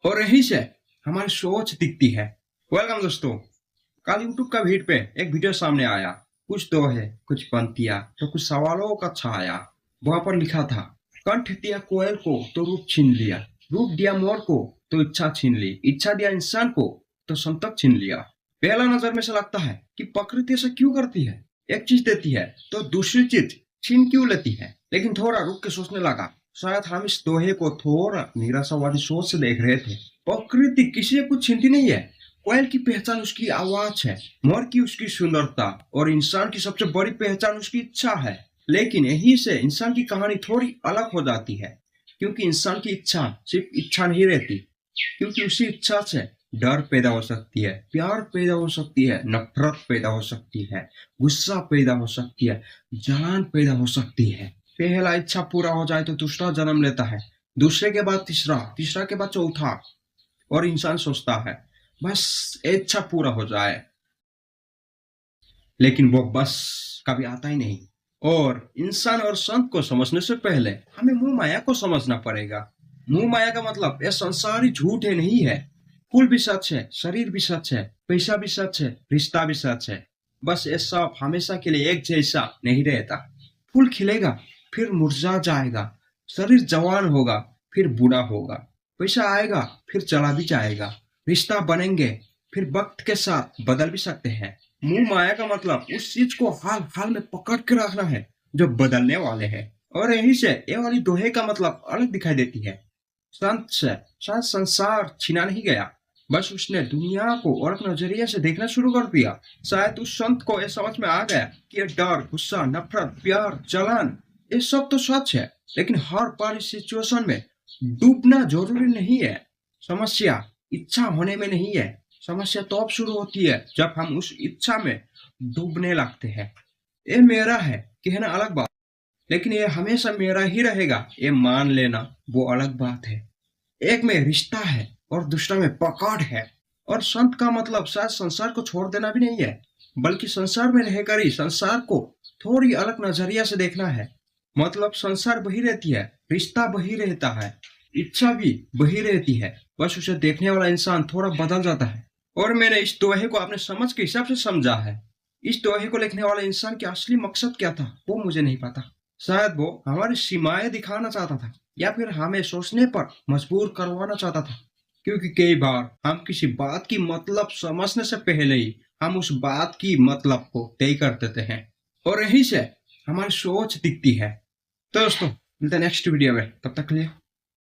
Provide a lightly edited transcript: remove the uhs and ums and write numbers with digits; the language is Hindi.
और यहीं से हमारी सोच दिखती है। वेलकम दोस्तों। कल यूट्यूब का भीड़ पे एक वीडियो सामने आया। कुछ दोहे, कुछ पंक्तियां, तो कुछ सवालों का छाया। वहां पर लिखा था, कंठ दिया कोयल को तो रूप छीन लिया, रूप दिया मोर को तो इच्छा छीन ली, इच्छा दिया इंसान को तो संतक छीन लिया। पहला नजर में से लगता है कि प्रकृति ऐसा क्यों करती है, एक चीज देती है तो दूसरी चीज छीन क्यों लेती है। लेकिन थोड़ा रुक के सोचने लगा, शायद हम इस दोहे को थोड़ा निराशावादी सोच से देख रहे थे। प्रकृति किसी से कुछ छीनती नहीं है। कोयल की पहचान उसकी आवाज है, मोर की उसकी सुंदरता, और इंसान की सबसे बड़ी पहचान उसकी इच्छा है। लेकिन यही से इंसान की कहानी थोड़ी अलग हो जाती है, क्योंकि इंसान की इच्छा सिर्फ इच्छा नहीं रहती, क्योंकि उसी इच्छा से डर पैदा हो सकती है, प्यार पैदा हो सकती है, नफरत पैदा हो सकती है, गुस्सा पैदा हो सकती है, जलन पैदा हो सकती है। पहला इच्छा पूरा हो जाए तो दूसरा जन्म लेता है, दूसरे के बाद तीसरा, तीसरा के बाद चौथा, और इंसान सोचता है बस इच्छा पूरा हो जाए। लेकिन वो बस कभी आता ही नहीं। और इंसान और संत को समझने से पहले हमें मोह माया को समझना पड़ेगा। मोह माया का मतलब ये संसारी झूठ है नहीं है। फूल भी सच है, शरीर भी सच है, पैसा भी सच है, रिश्ता भी सच है। बस ये सब हमेशा के लिए एक जैसा नहीं रहता। फूल खिलेगा, फिर मुरझा जाएगा, शरीर जवान होगा, फिर बूढ़ा होगा, पैसा आएगा, फिर चला भी जाएगा, रिश्ता बनेंगे, फिर वक्त के साथ बदल भी सकते हैं। मुंह माया का मतलब उस चीज को हाल हाल में पकड़ के रखना है जो बदलने वाले हैं। और यहीं से ये वाली दोहे का मतलब अलग दिखाई देती है। संत से शायद संसार छीना नहीं गया, बस उसने दुनिया को और एक नजरिए से देखना शुरू कर दिया। शायद उस संत को यह समझ में आ गया कि ये डर, गुस्सा, नफरत, प्यार, जलन, ये सब तो सच है, लेकिन हर बार इस सिचुएशन में डूबना जरूरी नहीं है। समस्या इच्छा होने में नहीं है, समस्या तो अब शुरू होती है जब हम उस इच्छा में डूबने लगते हैं। ये मेरा है कहना अलग बात, लेकिन ये हमेशा मेरा ही रहेगा ये मान लेना वो अलग बात है। एक में रिश्ता है और दूसरा में पकड़ है। और संत का मतलब शायद संसार को छोड़ देना भी नहीं है, बल्कि संसार में रहकर ही संसार को थोड़ी अलग नजरिया से देखना है। मतलब संसार वही रहती है, रिश्ता वही रहता है, इच्छा भी वही रहती है, बस उसे देखने वाला इंसान थोड़ा बदल जाता है। और मैंने इस दोहे को अपने समझ के हिसाब से समझा है। इस दोहे को लिखने वाले इंसान की असली मकसद क्या था वो मुझे नहीं पता। शायद वो हमारी सीमाएं दिखाना चाहता था, या फिर हमें सोचने पर मजबूर करवाना चाहता था। क्योंकि कई बार हम किसी बात की मतलब समझने से पहले ही हम उस बात की मतलब को तय कर देते हैं, और यहीं से हमारी सोच दिखती है। तो दोस्तों, मिलते हैं नेक्स्ट वीडियो में, तब तक के लिए